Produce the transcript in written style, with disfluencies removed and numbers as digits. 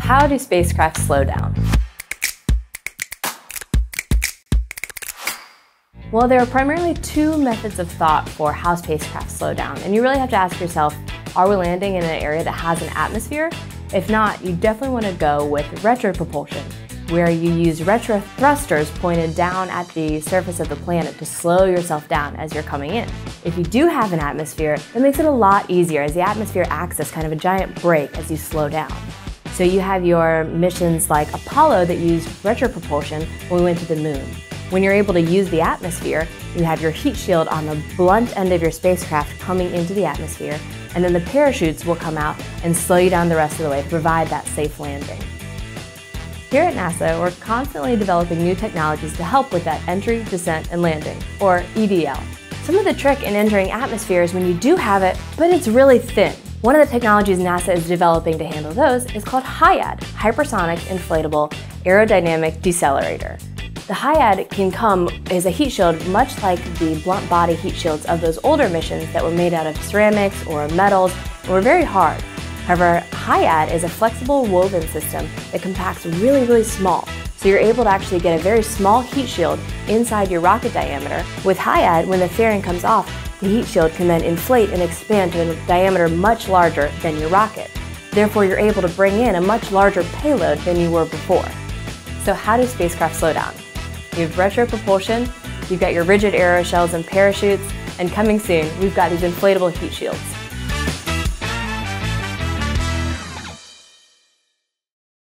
How do spacecraft slow down? Well, there are primarily two methods of thought for how spacecraft slow down, and you really have to ask yourself, are we landing in an area that has an atmosphere? If not, you definitely want to go with retropropulsion, where you use retro thrusters pointed down at the surface of the planet to slow yourself down as you're coming in. If you do have an atmosphere, that makes it a lot easier, as the atmosphere acts as kind of a giant brake as you slow down. So you have your missions like Apollo that used retropropulsion when we went to the moon. When you're able to use the atmosphere, you have your heat shield on the blunt end of your spacecraft coming into the atmosphere, and then the parachutes will come out and slow you down the rest of the way to provide that safe landing. Here at NASA, we're constantly developing new technologies to help with that entry, descent, and landing, or EDL. Some of the trick in entering atmosphere is when you do have it, but it's really thin. One of the technologies NASA is developing to handle those is called HIAD, Hypersonic Inflatable Aerodynamic Decelerator. The HIAD can come as a heat shield much like the blunt body heat shields of those older missions that were made out of ceramics or metals and were very hard. However, HIAD is a flexible woven system that compacts really small, so you're able to actually get a very small heat shield inside your rocket diameter. With HIAD, when the fairing comes off, the heat shield can then inflate and expand to a diameter much larger than your rocket. Therefore, you're able to bring in a much larger payload than you were before. So how do spacecraft slow down? You have retropropulsion, you've got your rigid aeroshells and parachutes, and coming soon, we've got these inflatable heat shields.